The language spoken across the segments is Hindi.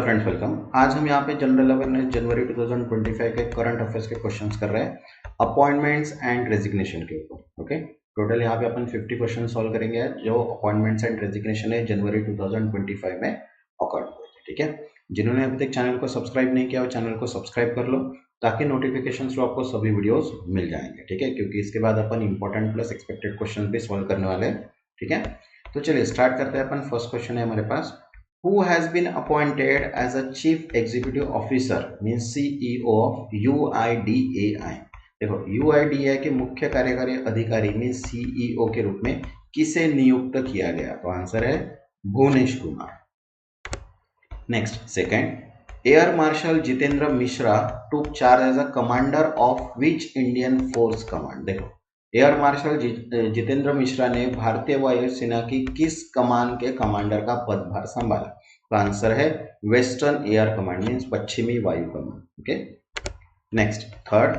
Friends, welcome. आज हम यहाँ पे जनरल अवेयरनेस जनवरी 2025 के करंट अफेयर्स के क्वेश्चंस कर रहे हैं अपॉइंटमेंट्स एंड रेजिग्नेशन के ऊपर। ओके, टोटल यहाँ पे अपन 50 क्वेश्चन सॉल्व करेंगे जो अपॉइंटमेंट्स एंड रेजिग्नेशन है जनवरी 2025 में ऑकर हुए थे। ठीक है, जिन्होंने अभी तक चैनल को सब्सक्राइब नहीं किया वो चैनल को सब्सक्राइब कर लो ताकि नोटिफिकेशन थ्रू आपको सभी वीडियोस मिल जाएंगे। ठीक है, क्योंकि इसके बाद अपन इंपॉर्टेंट प्लस एक्सपेक्टेड क्वेश्चन भी सॉल्व करने वाले हैं। ठीक है, तो चलिए स्टार्ट करते हैं। अपन फर्स्ट क्वेश्चन है हमारे पास, who has been appointed as a chief executive officer means CEO of UIDAI। देखो, UIDAI के मुख्य कार्यकारी अधिकारी में CEO के रूप में किसे नियुक्त किया गया? तो आंसर है Bhuvnesh Kumar. Next, second, air marshal Jitendra Mishra took charge as a commander of which Indian force command. देखो, एयर मार्शल जितेंद्र मिश्रा ने भारतीय वायुसेना की किस कमान के कमांडर का पदभार संभाला? तो आंसर है वेस्टर्न एयर कमांड मीन्स पश्चिमी वायु कमान। Okay, next, third,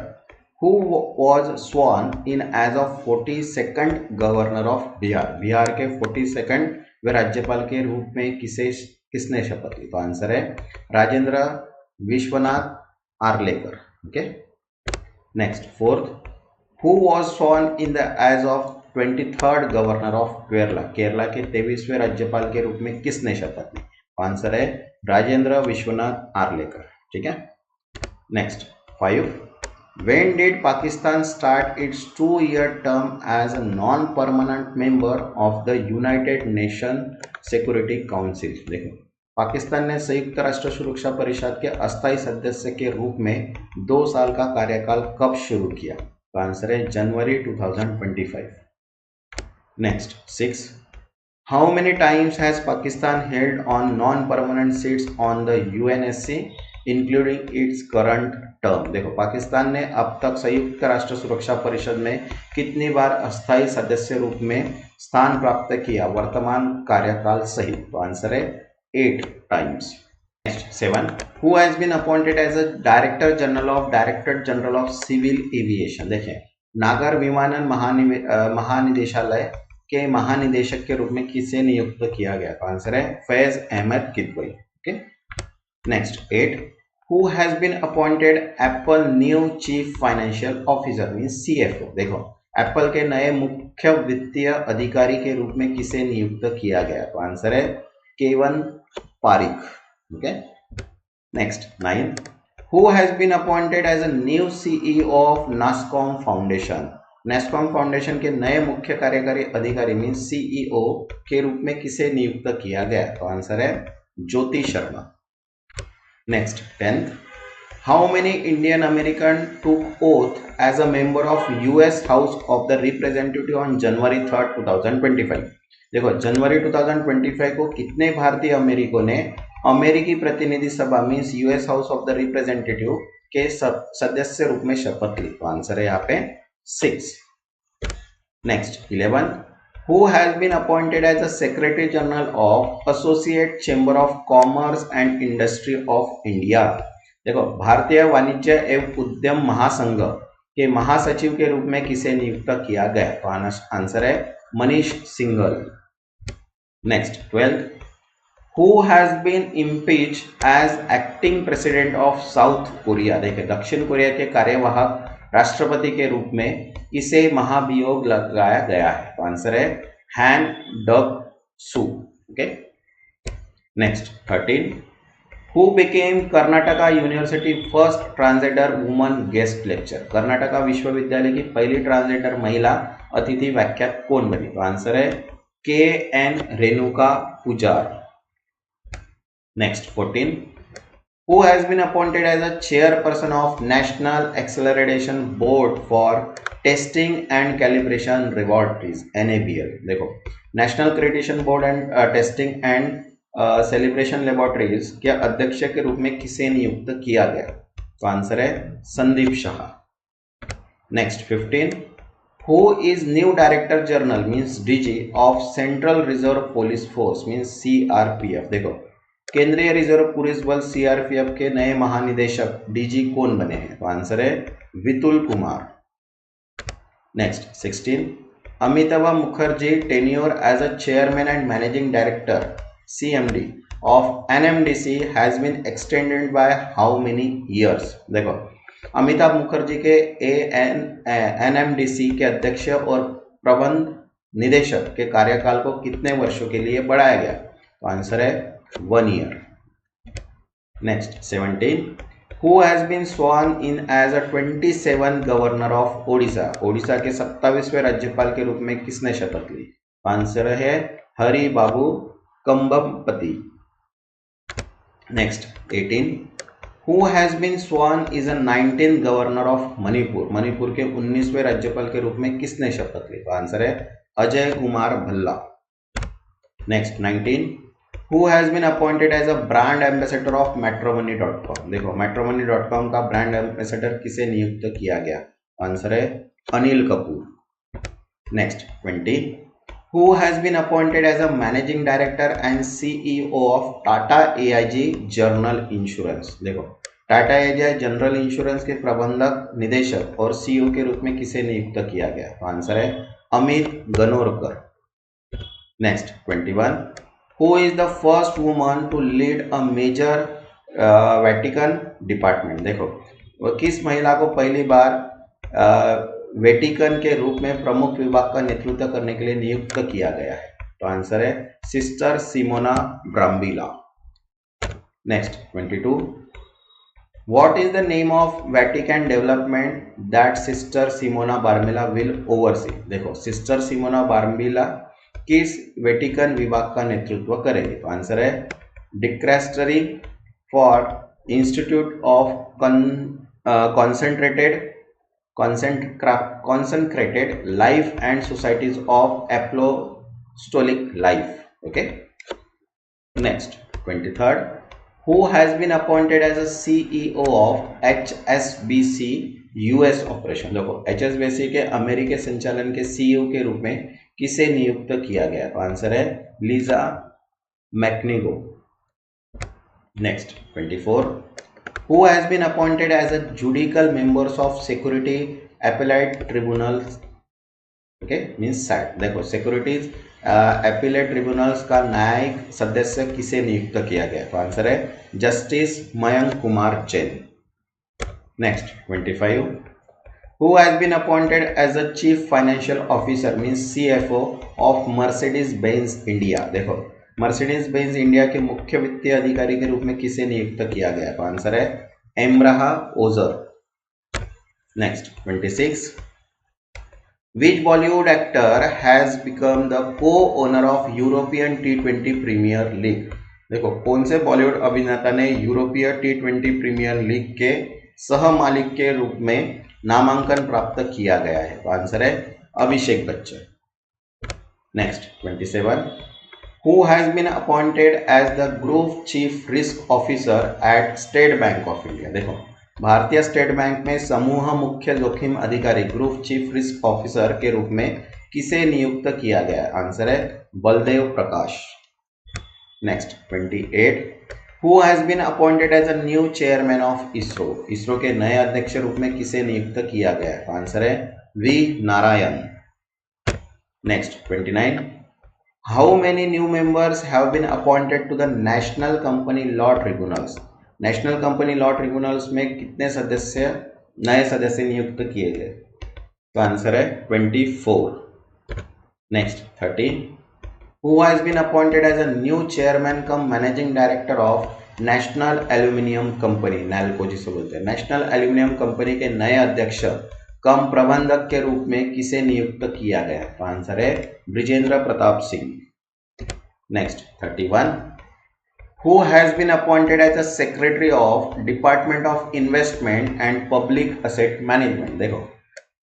who was sworn in as a 42nd governor of Bihar. Bihar के 42nd वे राज्यपाल के रूप में किसने शपथ ली? तो आंसर है Rajendra Vishwanath Arlekar. Okay, next, fourth, Who was sworn in the as of 23rd governor of Kerala. Kerala के 23वें राज्यपाल के रूप में किसने शपथ ली? आंसर है राजेंद्र विश्वनाथ आर्लेकर। ठीक है, next, 5, when did Pakistan start its 2-year term as a non-permanent member of the United Nations Security Council। देखो, पाकिस्तान ने संयुक्त राष्ट्र सुरक्षा परिषद के अस्थायी सदस्य के रूप में 2 साल का कार्यकाल कब शुरू किया? तो आंसर है जनवरी 2025। Next, 6, how many times has Pakistan held on non permanent seats on the UNSC including its current term. देखो, पाकिस्तान ने अब तक संयुक्त राष्ट्र सुरक्षा परिषद में कितनी बार अस्थायी सदस्य रूप में स्थान प्राप्त किया वर्तमान कार्यकाल सहित? तो आंसर है 8 times. Next, 7, who has been appointed as a Director General of Civil Aviation। देखें, नागर विमानन महानिदेशालय के महानिदेशक के रूप में किसे नियुक्त किया गया? तो आंसर है Faiz Ahmed Kidwai. Okay, next, 8, who has been appointed Apple new Chief Financial Officer means CFO। देखो, एप्पल के नए मुख्य वित्तीय अधिकारी के रूप में किसे नियुक्त किया गया? तो आंसर है केवन Pareek. Okay, next, 9, who has been appointed as a new CEO of NASCOM Foundation। NASCOM Foundation के नए मुख्य कार्यकारी अधिकारी मीन CEO के रूप में किसे नियुक्त किया गया? तो आंसर है Jyoti Sharma. Next, 10th, how many Indian American took oath as a member of US House of the Representative on January 3rd 2025। देखो, जनवरी 2025 को कितने भारतीय अमेरिकों ने अमेरिकी प्रतिनिधि सभा means US house of the representative के सदस्य रूप में शपथ ली? तो आंसर है यहाँ पे 6। Next, 11, who has been appointed as a secretary general of associate chamber of commerce and industry of India. देखो, भारतीय वाणिज्य एवं उद्यम महासंघ के महासचिव के रूप में किसे नियुक्त किया गया? तो आंसर है Manish Singhal. Next, 12, who has been impeached as acting president of South Korea। देखिए, दक्षिण कोरिया के कार्यवाहक राष्ट्रपति के रूप में किसे महाभियोग लगाया गया है? तो आंसर है Han Duck Soo. Okay, next, 13, who became Karnataka university first transgender woman guest lecture. Karnataka विश्वविद्यालय की पहली ट्रांसजेंडर महिला अतिथि व्याख्यात कौन बनी? तो आंसर है KN Renuka Pujara. Next, 14, who has been appointed as a chairperson of National Accreditation Board for Testing and Calibration Laboratories NABL। देखो, national accreditation board and testing and celebration laboratories के अध्यक्ष के रूप में किसे नियुक्त किया गया? तो आंसर है Sandeep Shah. Next, 15, who is new director general means DG of central reserve police force means CRPF। देखो, केंद्रीय रिजर्व पुलिस बल CRPF के नए महानिदेशक DG कौन बने हैं? तो आंसर है Vitul Kumar. Next, 16, Amitabh Mukherjee tenure as a chairman and managing director CMD ऑफ NMDC has been extended by how many years. देखो, अमिताभ मुखर्जी के एनएमडीसी के अध्यक्ष और प्रबंध निदेशक के कार्यकाल को कितने वर्षों के लिए बढ़ाया गया? तो आंसर है 1 year. Next 17, who has been sworn in as a 27 governor of Odisha. Odisha के 27वें राज्यपाल के रूप में किसने शपथ ली? आंसर है Hari Babu Kambhampati. Next 18, who has been sworn is a 19th governor of Manipur. Manipur के 19वें राज्यपाल के रूप में किसने शपथ ली? तो आंसर है Ajay Kumar Bhalla. Next 19, who has been appointed as a brand ambassador of matrimony.com। देखो, matrimony.com का ब्रांड एम्बेसडर किसे नियुक्त किया गया? आंसर है Anil Kapoor. Next 20, who has been appointed as a managing director and CEO of Tata AIG general insurance. देखो, टाटा एआईजी जनरल इंश्योरेंस के प्रबंधक निदेशक और सीईओ के रूप में किसे नियुक्त किया गया? तो आंसर है Amit Ganorkar. Next 21, who is the first woman to lead a major Vatican department। देखो, वो किस महिला को पहली बार वेटिकन के रूप में प्रमुख विभाग का नेतृत्व करने के लिए नियुक्त किया गया है? तो आंसर है sister Simona Brambilla. Next 22, what is the name of Vatican development that sister Simona Brambilla will oversee। देखो, सिस्टर सिमोना बार्मिला किस वेटिकन विभाग का नेतृत्व करेगी? तो आंसर है dicastery for institute of concentrated life and societies of apostolic life. Okay. Next 23rd, who has been appointed as a CEO of HSBC US operation. देखो, HSBC के अमेरिकी संचालन के सीईओ के रूप में किसे नियुक्त किया गया? तो आंसर है Lisa McGeough. Next 24, who has been appointed as a judicial members of security appellate tribunals. Okay, means SAT. देखो, सिक्योरिटीज अपीलेट ट्रिब्यूनल्स का न्यायिक सदस्य किसे नियुक्त किया गया? तो आंसर है justice Mayank Kumar Jain. Next 25, who has been appointed as a chief financial officer means CFO of Mercedes-Benz India। देखो, Mercedes-Benz इंडिया के मुख्य वित्तीय अधिकारी के रूप में किसे नियुक्त किया गया? तो आंसर है एम्ब्राहा ओजर। Next 26, which Bollywood actor has become the co-owner of European T20 Premier League। देखो, कौन से बॉलीवुड अभिनेता ने यूरोपीय T20 प्रीमियर लीग के सह मालिक के रूप में नामांकन प्राप्त किया गया है? तो आंसर है Abhishek Bachchan. Next 27, who has been appointed as the group chief risk officer at State Bank of India. देखो, भारतीय स्टेट बैंक में समूह मुख्य जोखिम अधिकारी ग्रुप चीफ रिस्क ऑफिसर के रूप में किसे नियुक्त किया गया? आंसर है Baldev Prakash. Next 28, who has been appointed as a new chairman of ISRO. ISRO के नए अध्यक्ष रूप में किसे नियुक्त किया गया? तो आंसर है V Narayan. Next 29, how many new members have been appointed to the national company law tribunals. National company law tribunals में कितने नए सदस्य नियुक्त किए गए? तो आंसर है 24। Next 30, who has been appointed as a new chairman cum managing director of national aluminium company, NALCO जिसे बोलते हैं, नेशनल एल्यूमिनियम कंपनी के नए अध्यक्ष कम प्रबंधक के रूप में किसे नियुक्त किया गया? तो आंसर है Brijendra Pratap Singh. Next 31, who has been appointed as a secretary of department of investment and public asset management. देखो,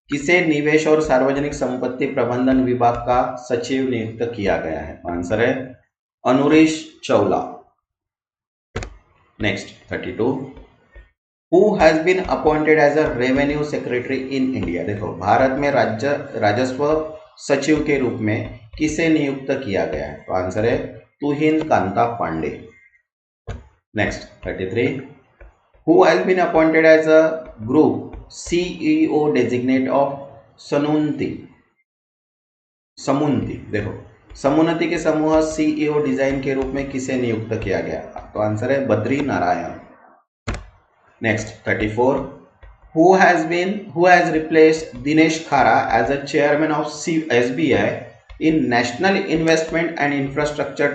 किसे निवेश और सार्वजनिक संपत्ति प्रबंधन विभाग का सचिव नियुक्त किया गया है? आंसर है अनुरीश Chawla. Next 32, who has been appointed as a revenue secretary in India. देखो, भारत में राजस्व सचिव के रूप में किसे नियुक्त किया गया है? तो आंसर है Tuhin Kanta Pandey. Next 33, who has been appointed as a group CEO designate of Samunnati. देखो, समुन्नति के समूह सीईओ डिजाइन के रूप में किसे नियुक्त किया गया? तो आंसर है Badri Narayan. Next 34, who has replaced Dinesh Khara as a chairman of SBI in National Investment and Infrastructure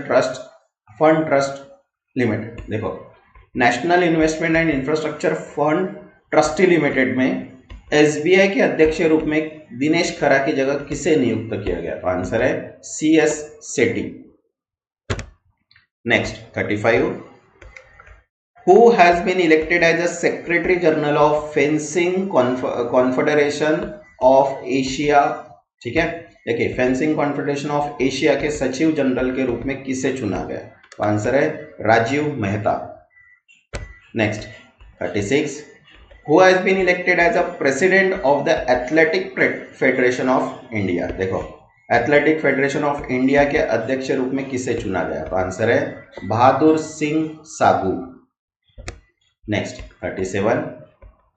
Fund Trust Limited? देखो, national investment and infrastructure fund trustee limited में एसबीआई के अध्यक्ष रूप में दिनेश खरा की जगह किसे नियुक्त किया गया? तो आंसर है CS Sethi. Next 35, who has been elected as a secretary general of fencing confederation of asia? ठीक है, देखिए फेंसिंग कॉन्फेडरेशन ऑफ एशिया के सचिव जनरल के रूप में किसे चुना गया? तो आंसर है Rajeev Mehta. Next 36, who has been elected as a president of the athletic federation of india? देखो, एथलेटिक फेडरेशन ऑफ इंडिया के अध्यक्ष रूप में किसे चुना गया? तो आंसर है Bahadur Singh Sagoo. Next 37,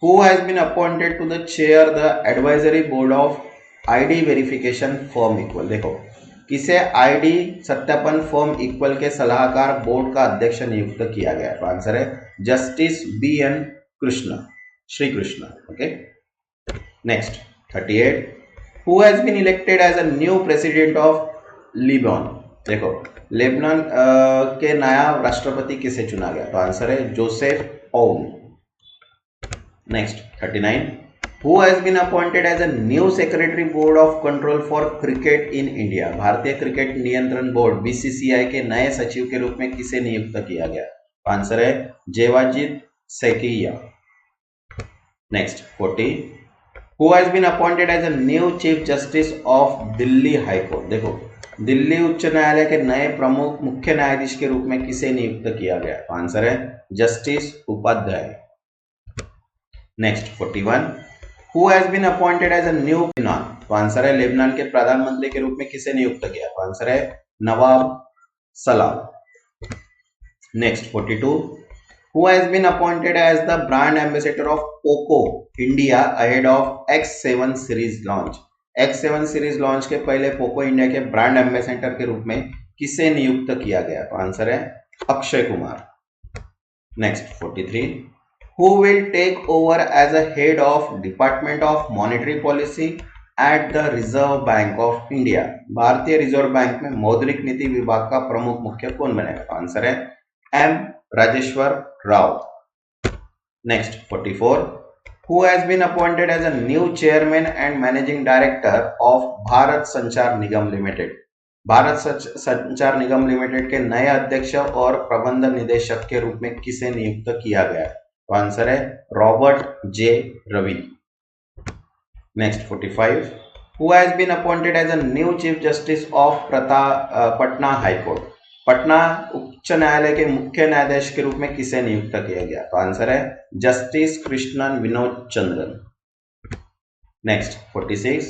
who has been appointed to the chair the advisory board of ID verification firm equal? देखो, किसे ID सत्यापन फर्म इक्वल के सलाहकार बोर्ड का अध्यक्ष नियुक्त किया गया? तो आंसर है justice BN Krishna, Shri Krishna. Okay, next 38, who has been elected as a new president of Lebanon? देखो, लेबनान के नया राष्ट्रपति किसे चुना गया? तो आंसर है Joseph own. Next 39, who has been appointed as a new secretary board of control for cricket in India? भारतीय क्रिकेट नियंत्रण बोर्ड BCCI के नए सचिव के रूप में किसे नियुक्त किया गया? आंसर है Jewajit Saikia. Next 40, who has been appointed as a new chief justice of Delhi high court? देखो, दिल्ली उच्च न्यायालय के नए प्रमुख मुख्य न्यायाधीश के रूप में किसे नियुक्त किया गया? तो आंसर है justice Upadhyay. Next 41, who has been appointed as a new Lebanon? तो आंसर है लेबनान के प्रधानमंत्री के रूप में किसे नियुक्त किया? तो आंसर है नवाब सलाम। Next 42, who has been appointed as the brand ambassador of POCO India ahead of X7 series launch? X7 series launch के पहले पोको इंडिया के ब्रांड एम्बेसडर के रूप में किसे नियुक्त किया गया? तो आंसर है Akshay Kumar. Next 43, who will take over as a head of Department of Monetary Policy at the Reserve Bank of India? भारतीय रिजर्व बैंक में मौद्रिक नीति विभाग का प्रमुख मुख्य कौन बनेगा? तो आंसर है M Rajeshwar Rao. Next 44, who has been appointed as a new chairman and managing director of Bharat संचार निगम लिमिटेड? भारत संचार निगम लिमिटेड के नए अध्यक्ष और प्रबंध निदेशक के रूप में किसे नियुक्त किया गया? तो आंसर है Robert J Ravi. Next 45, who has been appointed as a new chief justice of Patna high court? Patna उच्च न्यायालय के मुख्य न्यायाधीश के रूप में किसे नियुक्त किया गया? तो आंसर है justice Krishnan Vinod Chandran. Next 46,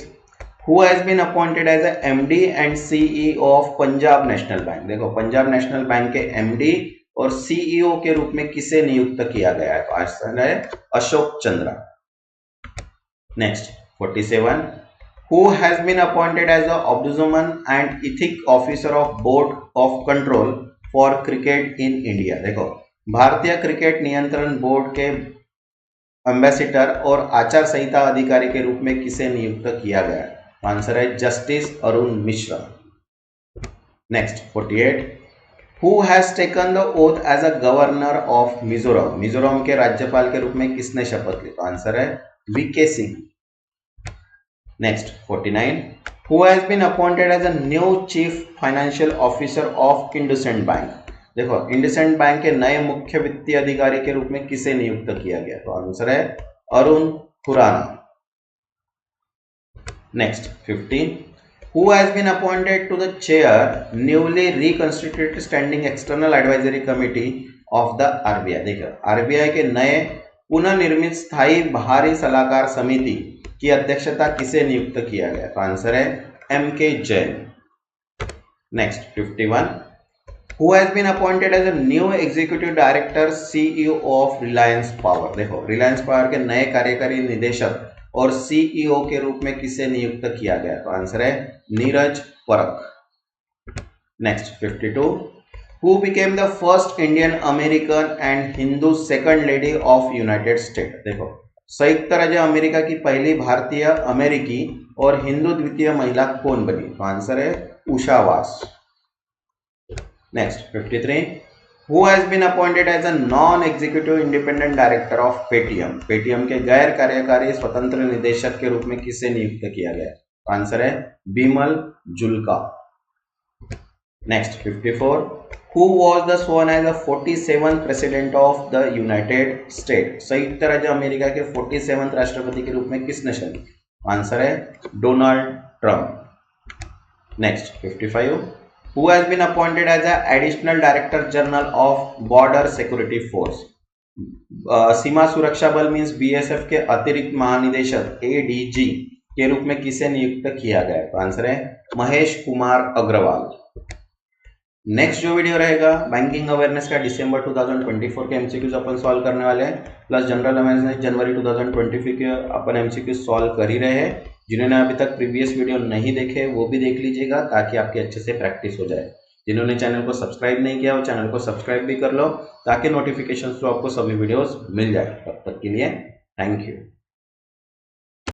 who has been appointed as a MD and CEO of Punjab national bank? देखो, पंजाब नेशनल बैंक के MD और CEO के रूप में किसे नियुक्त किया गया है? तो आंसर है Ashok Chandra. Next 47, who has been appointed as the Ombudsman and Ethics Officer of Board of Control for Cricket in India? देखो, भारतीय क्रिकेट नियंत्रण बोर्ड के एम्बेसडर और आचार संहिता अधिकारी के रूप में किसे नियुक्त किया गया? आंसर है justice Arun Mishra. Next 48, who has taken the oath as a governor of Mizoram? Mizoram के राज्यपाल के रूप में किसने शपथ ली? तो आंसर है VK Singh. Next 49, who has been appointed as a new chief financial officer of IndusInd bank? देखो, इंडसइंड बैंक के नए मुख्य वित्तीय अधिकारी के रूप में किसे नियुक्त किया गया? तो आंसर है Arun Khurana. Next 15, who has been appointed to the chair newly reconstituted standing external advisory committee of the RBI? देखो, RBI के नए पुनर्निर्मित स्थायी बाहरी सलाहकार समिति की अध्यक्षता किसे नियुक्त किया गया? तो आंसर है MK Jain. Next 51, who has been appointed as a new executive director CEO of Reliance Power? देखो, रिलायंस पावर के नए कार्यकारी निदेशक और CEO के रूप में किसे नियुक्त किया गया? तो आंसर है नीरज परख। Next 52, who became the first Indian American and Hindu second lady of United state. देखो, संयुक्त राज्य अमेरिका की पहली भारतीय अमेरिकी और हिंदू द्वितीय महिला कौन बनी? तो आंसर है Usha Vas. Next 53, who has been appointed as a non executive independent director of Paytm. Paytm के गैर कार्यकारी स्वतंत्र निदेशक के रूप में किसे नियुक्त किया गया? आंसर है Bimal Julka. Next 54, who was the sworn as the 47th president of the United State. संयुक्त राज्य अमेरिका के 47वें राष्ट्रपति के रूप में किसने शपथ? आंसर है Donald Trump. Next 55, who has been appointed as an additional director general of border security force। सीमा सुरक्षा बल मीन्स बीएसएफ के अतिरिक्त महानिदेशक एडीजी के रूप में किसे नियुक्त किया गया? तो आंसर है महेश कुमार अग्रवाल। नेक्स्ट जो वीडियो रहेगा बैंकिंग अवेयरनेस का दिसंबर 2024 के एमसीक्यूज अपन सॉल्व करने वाले हैं, प्लस जनरल अवेयरनेस जनवरी 2025 के अपन एमसीक्यूज सॉल्व कर ही रहे हैं। जिन्होंने अभी तक प्रीवियस वीडियो नहीं देखे वो भी देख लीजिएगा ताकि आपकी अच्छे से प्रैक्टिस हो जाए। जिन्होंने चैनल को सब्सक्राइब नहीं किया वो चैनल को सब्सक्राइब भी कर लो ताकि नोटिफिकेशन थ्रू आपको सभी वीडियोस मिल जाए। तब तक के लिए थैंक यू।